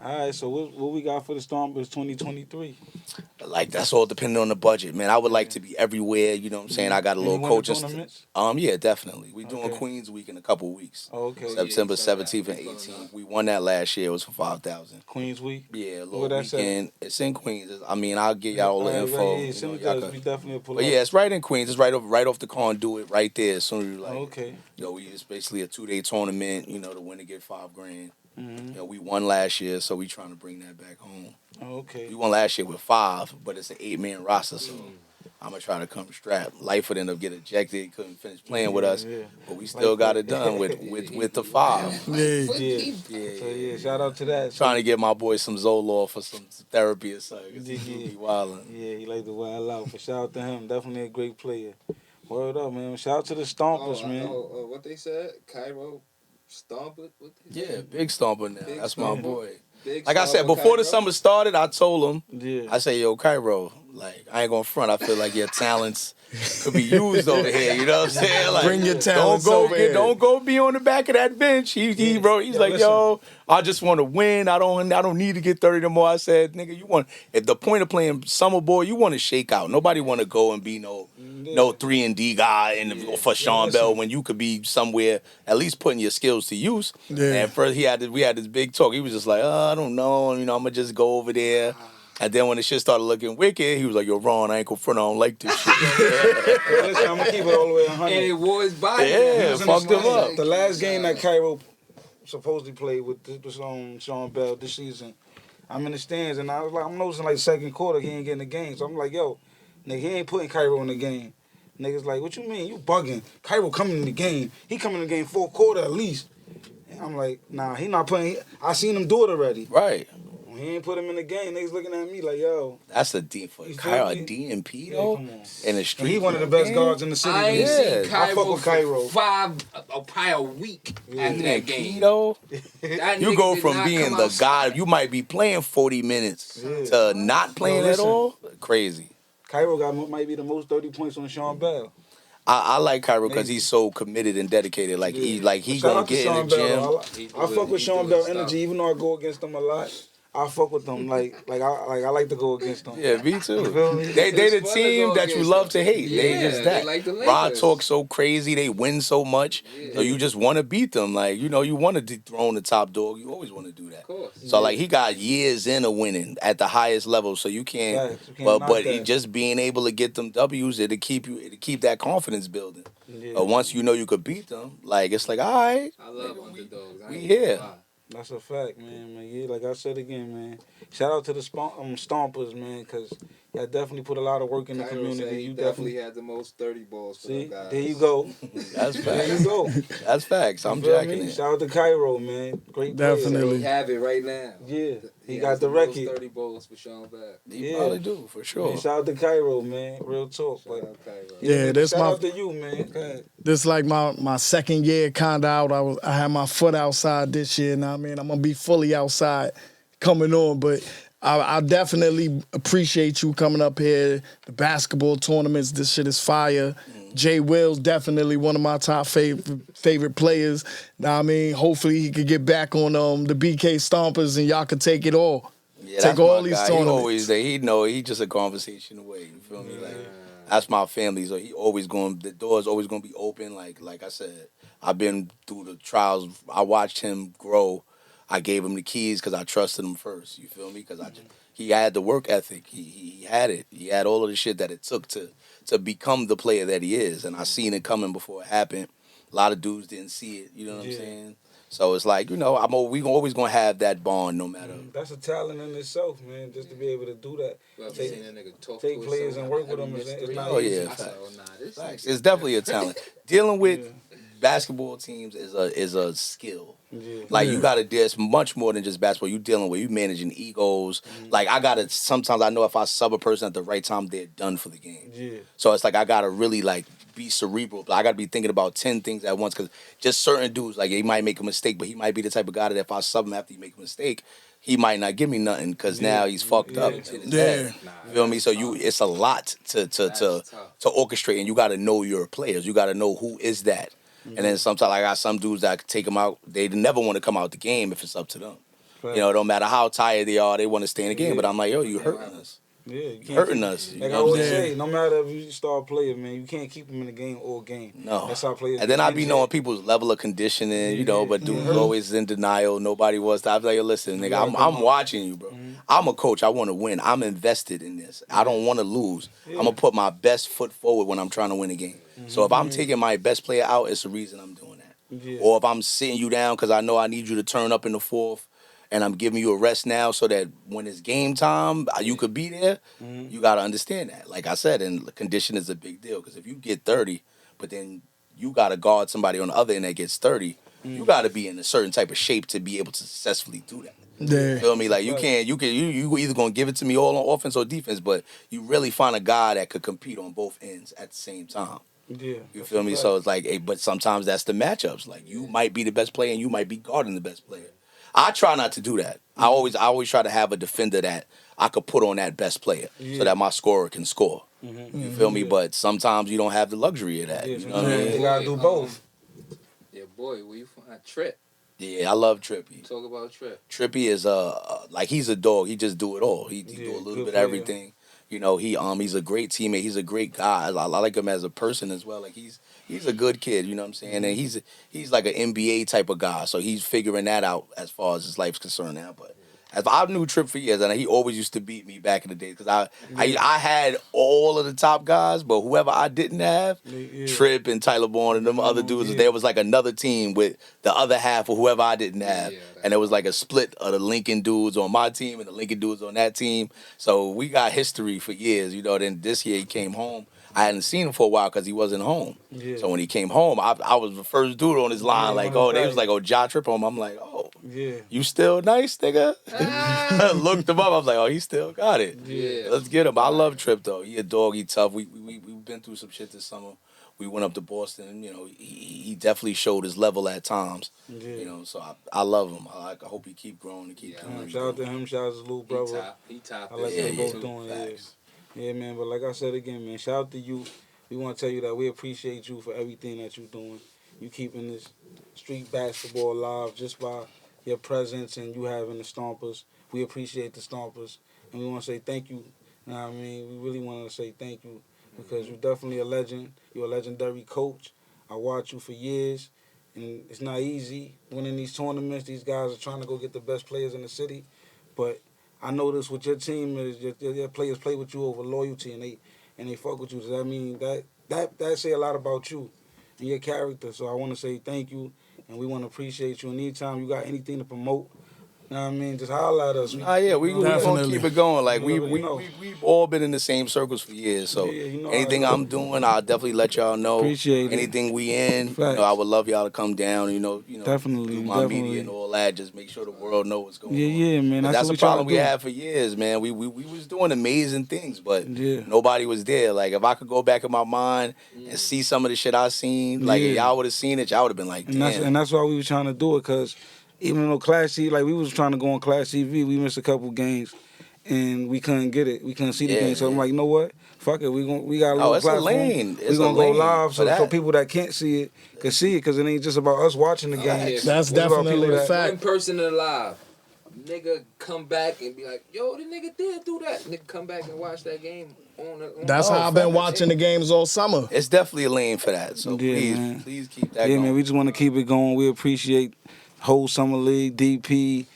All right, so what we got for the Stompers 2023? Like that's all depending on the budget, man. I would like Yeah. to be everywhere. You know what I'm saying? I got a Any little winter coaching. tournaments? Yeah, definitely. We doing Okay. Queens Week in a couple weeks. Oh, okay. Oh yeah, you September said that. 17th and We pulling 18th. up. We won that last year. It was for 5,000. Queens Week. Yeah, a Where little that's at? weekend. It's in Queens. I mean, I'll get y'all all the All right, info. right, yeah, You send know, it y'all to us. could- We definitely pull But up. yeah, it's right in Queens. It's right off the conduit, right there. As soon as you like, Okay. it's basically a 2-day tournament. You know, the winner get $5,000. Mm-hmm. You know, we won last year, so we trying to bring that back home. Okay. We won last year with 5, but it's an 8-man roster, so I'm gonna try to come strapped. Life would end up getting ejected, couldn't finish playing with us, Yeah. but we still got it done with the 5. Yeah. Yeah, So yeah, shout out to that. Trying to get my boy some Zoloft for some therapy or something. 'Cause Yeah. he be wildin'. Yeah, he like to wild out. But shout out to him. Definitely a great player. Word up, man. Shout out to the Stompers, man. What they said? Cairo Stomper? What they Yeah, said? big stomper now. Big That's my Stomper. boy. Big Like I said, Stomper before the Cairo? summer started, I told him, Yeah. I say, yo, Cairo, like, I ain't gonna front. I feel like your talents could be used over here. You know what I'm saying? Like, Bring your talents over here. Don't go be on the back of that bench. He wrote. He's like, listen. yo, I just want to win. I don't need to get 30 no more. I said, nigga, if the point of playing summer ball, you want to shake out. Nobody want to go and be no 3-and-D guy for Sean Bell when you could be somewhere at least putting your skills to use. Yeah. And first we had this big talk. He was just like, I don't know. You know, I'm gonna just go over there. And then when the shit started looking wicked, he was like, yo, Ron, I ain't gonna front. I don't like this shit. Listen, I'm gonna keep it all the way 100. And it was by Yeah, fucked him up. The last game that Cairo supposedly played with Sean Bell this season, I'm in the stands and I was like, I'm noticing like second quarter he ain't getting the game. So I'm like, yo, nigga, he ain't putting Cairo in the game. Niggas like, what you mean? You bugging. Cairo coming in the game. He coming in the game fourth quarter at least. And I'm like, nah, he not playing. I seen him do it already. Right. When he ain't put him in the game, niggas looking at me like, yo. That's a D for You feel Cairo, a me? DNP Yeah, though. come on. In the street. And he one of the best guards in the city. I ain't Yeah. seen I fuck Cairo with Cairo. for probably a week after that game. Though. That You nigga go did from not being come the out guy, you might be playing 40 minutes to not playing at listen. all. Crazy. Cairo might be the most 30 points on Sean Bell. I like Cairo because Maybe. he's so committed and dedicated. Like he Shout gonna out to get in Sean the Bell, gym. though. I fuck with Sean Bell energy, even though I go against him a lot. I fuck with them I like to go against them. Yeah, me too. feel me? They the It's fun to team go that you against love them. to hate. They Yeah, just they that. like the Rod Lakers. talks so crazy. They win so much. So you just want to beat them. Like you want to dethrone the top dog. You always want to do that. Of course. So like he got years in of winning at the highest level. So you can't. Facts. You can't knock But that. just being able to get them W's, it'll keep that confidence building. Yeah. But once you know you could beat them, like it's like all right, I love underdogs. I we ain't here. gonna lie. That's a fact, man. Yeah, like I said again, man. Shout out to the Stompers, man, because y'all definitely put a lot of work in the Cairo community. said he You definitely definitely had the most 30 balls for see. them guys. There you go. That's There you facts. go. That's facts. I'm You feel jacking me? it. Shout out to Cairo, man. Great player. Definitely. He have it right now. Yeah, he has got the most record. 30 balls for Sean Bell. He Yeah. probably do for sure. Man, shout out to Cairo, man. Real talk. Shout Like, out Cairo. Yeah, this shout my out to you, man. Go ahead. this like my second year kind of out. I had my foot outside this year. Now I mean I'm gonna be fully outside coming on, but I definitely appreciate you coming up here. The basketball tournaments, this shit is fire. Jay Will's definitely one of my top favorite players. Now I mean, hopefully he could get back on the BK Stompers and y'all could take it all. Yeah, Take that's all my these guy. tournaments. He always there. He know he just a conversation away. You feel me? Like that's my family. So he always going. The door's always going to be open. Like I said, I've been through the trials. I watched him grow. I gave him the keys because I trusted him first. You feel me? Because he had the work ethic. He had it. He had all of the shit that it took to become the player that he is. And I seen it coming before it happened. A lot of dudes didn't see it. You know what I'm saying? So it's like, we always gonna have that bond no matter. That's a talent in itself, man. Just to be able to do that. Well, Take- seen that nigga talk take to players himself and work with every them is- missed it's three. not Oh, easy. yeah, I said, facts. oh, nah, this Facts. nigga- It's definitely a talent. Dealing with Yeah. basketball teams is a skill. Yeah. Like you gotta there's much more than just basketball. You dealing with you managing egos. Like sometimes I know if I sub a person at the right time, they're done for the game. Yeah. So it's like I gotta really like be cerebral. I gotta be thinking about 10 things at once because just certain dudes, like he might make a mistake, but he might be the type of guy that if I sub him after he make a mistake, he might not give me nothing because now he's fucked up. in his head. You feel me? So it's a lot to orchestrate, and you got to know your players. You got to know who is that. And then sometimes I got some dudes that I could take them out. They never want to come out the game if it's up to them. You know, no matter how tired they are, they want to stay in the game. Yeah. But I'm like, yo, you hurting us. Yeah, you can't Hurting keep, us. You Like I know what I'm always saying? say, no matter if you star player, man, you can't keep them in the game all game. No. That's how players. And then I get be injured. knowing people's level of conditioning, you know, but dudes always in denial. Nobody was. I was like, listen, nigga, I'm watching you, bro. I'm a coach. I want to win. I'm invested in this. I don't want to lose. I'm going to put my best foot forward when I'm trying to win a game. So if I'm taking my best player out, it's the reason I'm doing that. Yeah. Or if I'm sitting you down because I know I need you to turn up in the fourth, and I'm giving you a rest now so that when it's game time, you could be there. You got to understand that. Like I said, and condition is a big deal because if you get 30, but then you got to guard somebody on the other end that gets 30, you got to be in a certain type of shape to be able to successfully do that. Yeah. Feel me? Like you either gonna give it to me all on offense or defense, but you really find a guy that could compete on both ends at the same time. Yeah. You feel me? So it's like, hey, but sometimes that's the matchups. Like you might be the best player and you might be guarding the best player. I try not to do that. I always try to have a defender that I could put on that best player so that my scorer can score. You feel me? But sometimes you don't have the luxury of that. Yeah, You know what I you mean? gotta do both. Yeah, boy, where you find Trip? Yeah, I love Trippy. Talk about Trip. Trippy is like he's a dog. He just do it all. He do a little good bit of player. everything. You know, he's a great teammate. He's a great guy. I like him as a person as well. Like he's a good kid. You know what I'm saying? And he's like an NBA type of guy. So he's figuring that out as far as his life's concerned now. But as I knew Trip for years, and he always used to beat me back in the day because I had all of the top guys, but whoever I didn't have, Trip and Tyler Bourne and them other dudes, there was like another team with the other half of whoever I didn't have. And it was like a split of the Lincoln dudes on my team and the Lincoln dudes on that team. So we got history for years, you know. Then this year he came home. I hadn't seen him for a while because he wasn't home. Yeah. So when he came home, I was the first dude on his line. Like, oh, they was like, oh, Ja Trip home. I'm like, oh, you still nice, nigga? Looked him up. I was like, oh, he still got it. Yeah. Let's get him. I love Trip though. He a dog. He tough. We've been through some shit this summer. We went up to Boston, and you know he definitely showed his level at times. You know, so I love him. I hope he keep growing and keep doing. what he Shout out to doing. him. Shout out to his little brother. He top I like Yeah, them yeah. both doing it. Facts. Yeah, man. But like I said again, man, shout out to you. We want to tell you that we appreciate you for everything that you're doing. You keeping this street basketball alive just by your presence and you having the Stompers. We appreciate the Stompers. And we want to say thank you. You know what I mean? We really want to say thank you because you're definitely a legend. You're a legendary coach. I watched you for years. And it's not easy winning these tournaments. These guys are trying to go get the best players in the city. But I notice with your team is your players play with you over loyalty and they fuck with you. So that mean that say a lot about you and your character. So I want to say thank you and we want to appreciate you. And anytime you got anything to promote, you know what I mean, just holler at us. Yeah, we gonna Definitely. keep it going. Like You already know. we've all been in the same circles for years. So Yeah, you know anything how it I'm doing, I'll definitely let y'all know. Appreciate it. Anything we in, Facts. I would love y'all to come down. You know, Definitely, do my definitely. media and all that. Just make sure the world know what's going on. Yeah, man. But That's that's what a we trying problem to we do. had for years, man. We was doing amazing things, but Yeah. nobody was there. Like if I could go back in my mind and see some of the shit I seen, like if Yeah. y'all would have seen it, y'all would have been like, And damn. that's why we was trying to do it, because even though Class TV, like we was trying to go on Class TV, we missed a couple games and we couldn't get it. We couldn't see the Yeah, game. So I'm yeah. like, you know what? Fuck it. We got a Oh, little it's a platform. lane. We It's a gonna go lane live for so that. people that can't see it can see it, because it ain't just about us watching the game. yeah. That's It's about definitely people a that- fact. One person alive. Nigga come back and be like, yo, the nigga did do that. Nigga come back and watch that game on That's how I've been watching the games all summer. It's definitely a lane for that. So Yeah, man. please keep that Yeah, going. man, we just want to keep it going. We appreciate whole summer league, DP,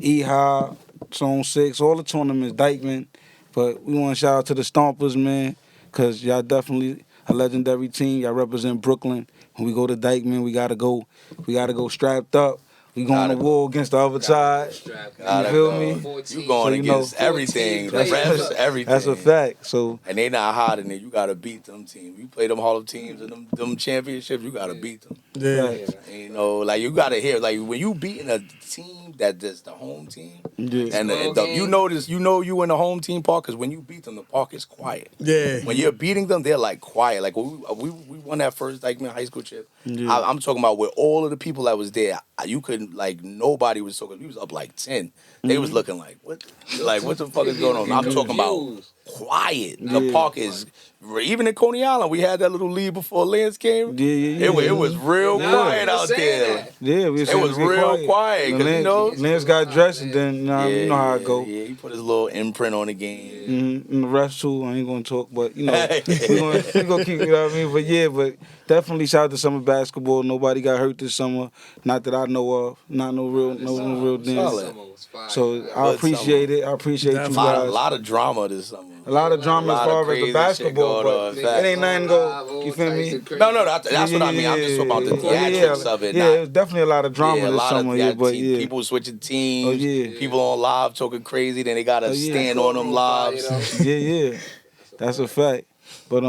EHA, Zone 6, all the tournaments, Dykeman. But we want to shout out to the Stompers, man, because y'all definitely a legendary team. Y'all represent Brooklyn. When we go to Dykeman, we gotta go strapped up. We going to Gotta war against the other side. Gotta You feel go. me? You going So you know, against everything, the 14 refs, players. everything. That's a fact. So And they not hot in there. You gotta beat them teams. You play them Hall of Teams and them championships. You gotta beat them. Yeah. And, you know, like you gotta hear, like when you beating a team that is the home team, yeah, and Small you game. notice, you in the home team park, because when you beat them, the park is quiet. Yeah. When you're beating them, they're like quiet. Like when we won that first Dykeman high school chip. Yeah. I'm talking about with all of the people that was there. You couldn't, like, nobody was talking. We was up like 10. They was looking like what the fuck is going on? I'm talking about quiet. The Yeah. park is, even in Coney Island, we had that little lead before Lance came. Yeah. It was real Nah, quiet he was out saying there. that. Yeah, we It was real quiet, And 'cause, you know. Lance got dressed, and then you know how it go. Yeah, he put his little imprint on the game. And the rest too, I ain't gonna talk, but you know, we gonna keep, you know what I mean. But yeah, but definitely shout out to summer basketball. Nobody got hurt this summer, not that I know of. Not no real Solid. dance. So I Good appreciate summer. it. I appreciate you A guys. lot of drama this summer. A lot of drama A as lot of far as the crazy shit basketball, going on. but Facts. it ain't nothing go. You feel me? No, that's what I mean. I'm just talking about the theatrics of it. Yeah, not- it was definitely a lot of drama yeah, a this lot summer. of Yeah, but yeah. people switching teams. Oh, yeah. People on live talking crazy. Then they gotta Oh, yeah. stand on them lives. Yeah. That's a fact. But